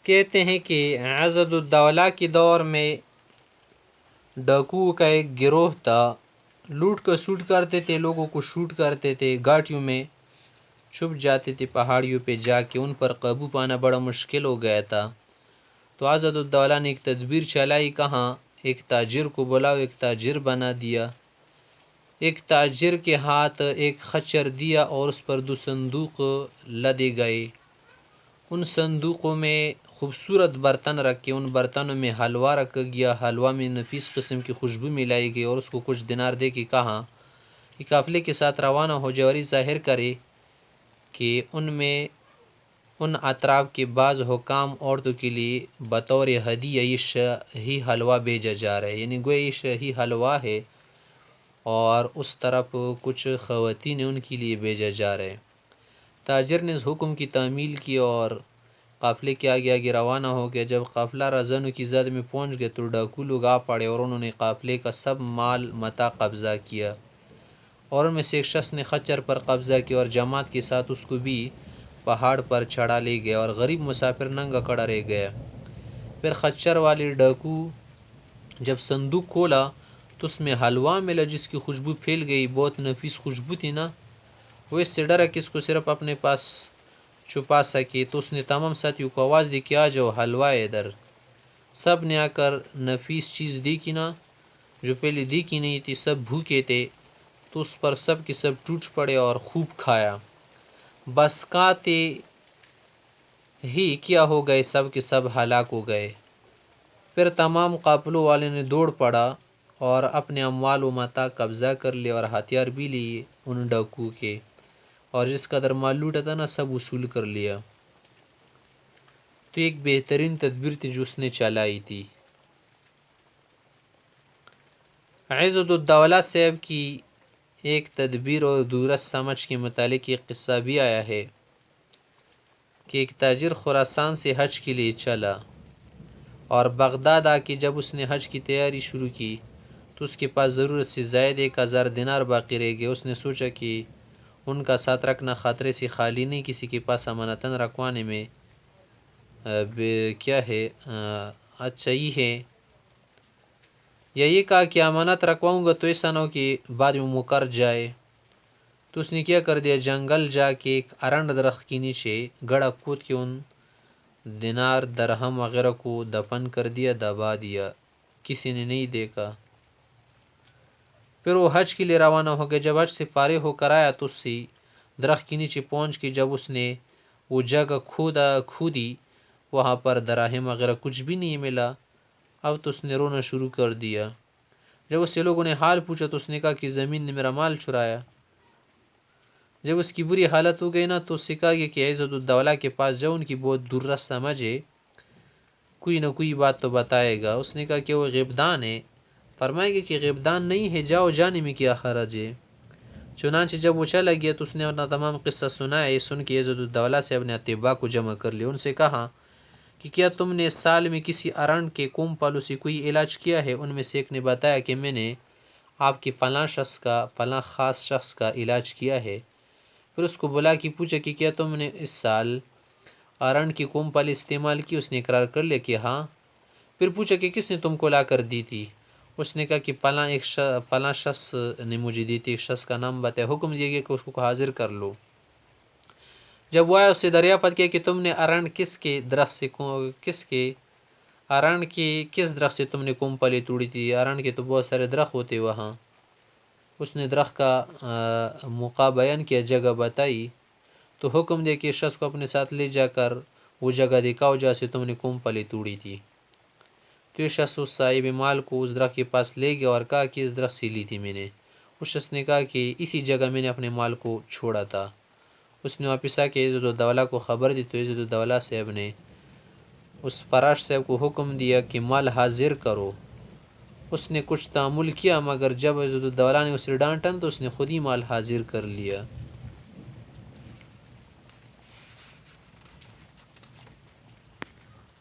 کہتے ہیں کہ عضد الدولہ کے دور میں ڈاکو کا ایک گروہ تھا، لوٹ کا سوٹ کرتے تھے، لوگوں کو شوٹ کرتے تھے، گاٹیوں میں چھپ جاتے تھے، پہاڑیوں پہ جا کے ان پر قابو پانا بڑا مشکل ہو گیا تھا۔ تو عضد الدولہ نے ایک تدبیر چلائی، کہاں ایک تاجر کو بلاؤ، ایک تاجر بنا دیا، ایک تاجر کے ہاتھ ایک خچر دیا اور اس پر 2 صندوق لدے گئے۔ ان صندوقوں میں خوبصورت برتن رکھے، ان برتنوں میں حلوہ رکھا گیا، حلوہ میں نفیس قسم کی خوشبو ملائی گئی اور اس کو کچھ دینار دے کے کہا کہ قافلے کے ساتھ روانہ ہو جائے اور یہ ظاہر کرے کہ ان اطراف کے بعض حکام عورتوں کے لیے بطور ہدیہ یہ شاہی حلوہ بھیجا جا رہا ہے، یعنی گویا یہ شاہی حلوہ ہے اور اس طرف کچھ خواتین ان کے لیے بھیجا جا رہا ہے۔ تاجر نے اس حکم کی تعمیل کی اور قافلے کے آگے آگے روانہ ہو گیا۔ جب قافلہ رازنوں کی زد میں پہنچ گئے تو ڈاکو لوگ آ پڑے اور انہوں نے قافلے کا سب مال متاع قبضہ کیا، اور ان میں سے ایک شخص نے خچر پر قبضہ کیا اور جماعت کے ساتھ اس کو بھی پہاڑ پر چڑھا لے گیا اور غریب مسافر ننگا کھڑا رہ گیا۔ پھر خچر والے ڈاکو جب صندوق کھولا تو اس میں حلوہ ملا جس کی خوشبو پھیل گئی، بہت نفیس خوشبو تھی نا۔ وہ اس سے ڈرا کہ اس کو صرف اپنے پاس چھپا سکے، تو اس نے تمام ساتھیوں کو آواز دی کہ آ جاؤ، حلوہ ہے ادھر۔ سب نے آ کر نفیس چیز دیکھی نا، جو پہلے دیکھی نہیں تھی، سب بھوکے تھے، تو اس پر سب کے سب ٹوٹ پڑے اور خوب کھایا۔ بس کھاتے ہی کیا ہو گئے، سب کے سب ہلاک ہو گئے۔ پھر تمام قافلوں والے نے دوڑ پڑا اور اپنے اموال و متاع قبضہ کر لیا اور ہتھیار بھی لیے ان ڈاکو کے، اور جس قدر مال لوٹا تھا نا سب وصول کر لیا۔ تو ایک بہترین تدبیر تھی جو اس نے چلائی تھی۔ عضد الدولہ صاحب کی ایک تدبیر اور دورست سمجھ کے متعلق ایک قصہ بھی آیا ہے کہ ایک تاجر خراسان سے حج کے لیے چلا اور بغداد آ کے جب اس نے حج کی تیاری شروع کی تو اس کے پاس ضرورت سے زائد 1000 دینار باقی رہ گئے۔ اس نے سوچا کہ ان کا ساتھ رکھنا خطرے سے خالی نہیں، کسی کے پاس امانتاً رکھوانے میں کیا ہے اچھا ہی ہے، یا یہ کہا کہ امانت رکھواؤں گا تو ایسا نہ ہو کہ بعد میں مکر جائے۔ تو اس نے کیا کر دیا، جنگل جا کے ایک ارنڈ درخت کے نیچے گڑھا کھود کے ان دینار درہم وغیرہ کو دفن کر دیا، دبا دیا، کسی نے نہیں دیکھا۔ پھر وہ حج کے لیے روانہ ہو گیا۔ جب حج سے فارغ ہو کر آیا تو اسی درخت کے نیچے پہنچ کے جب اس نے وہ جگہ کھودی، وہاں پر دراہم وغیرہ کچھ بھی نہیں ملا۔ اب تو اس نے رونا شروع کر دیا۔ جب اس سے لوگوں نے حال پوچھا تو اس نے کہا کہ زمین نے میرا مال چرایا۔ جب اس کی بری حالت ہو گئی نا تو اس سے کہا گیا کہ عضد الدولہ کے پاس جاؤ، ان کی بہت درست سمجھ ہے، کوئی نہ کوئی بات تو بتائے گا۔ اس نے کہا کہ وہ غیبدان ہے۔ فرمائے گا کہ غیبدان نہیں ہے، جاؤ، جانے میں کیا حرج ہے۔ چنانچہ جب وہ چلا گیا تو اس نے اپنا تمام قصہ سنایا۔ یہ سن کے عضد الدولہ سے اپنے اطباء کو جمع کر لیا، ان سے کہا کہ کیا تم نے سال میں کسی ارنڈ کے کم پلوں سے کوئی علاج کیا ہے؟ ان میں سے ایک نے بتایا کہ میں نے آپ کے فلاں خاص شخص کا علاج کیا ہے۔ پھر اس کو بلا کے پوچھا کہ کیا تم نے اس سال ارنڈ کی کم پل استعمال کی؟ اس نے اقرار کر لیا کہ ہاں۔ پھر پوچھا کہ کس نے تم کو لا کر دی تھی؟ اس نے کہا کہ فلاں شخص نے مجھے دی تھی، ایک شخص کا نام بتایا، حکم دیا گیا کہ اس کو حاضر کر لو۔ جب وہ آیا اس سے دریافت کیا کہ تم نے ارنڈ کس درخت سے تم نے کم پلی توڑی تھی؟ ارنڈ کے تو بہت سارے درخت ہوتے وہاں۔ اس نے درخت کا موقع بیان کیا، جگہ بتائی، تو حکم دیا کہ اس شخص کو اپنے ساتھ لے جا کر وہ جگہ دکھاؤ جہاں سے تم نے کم پلی توڑی تھی۔ تو یہ شخص اس صاحب مال کو اس درخت کے پاس لے گیا اور کہا کہ اس درخت سے لی تھی میں نے۔ اس شخص نے کہا کہ اسی جگہ میں نے اپنے مال کو چھوڑا تھا۔ اس نے واپس آ کے عضد الدولہ کو خبر دی تو عضد الدولہ صاحب نے اس فراش صاحب کو حکم دیا کہ مال حاضر کرو۔ اس نے کچھ تأمل کیا، مگر جب عضد الدولہ نے اسے ڈانٹا تو اس نے خود ہی مال حاضر کر لیا۔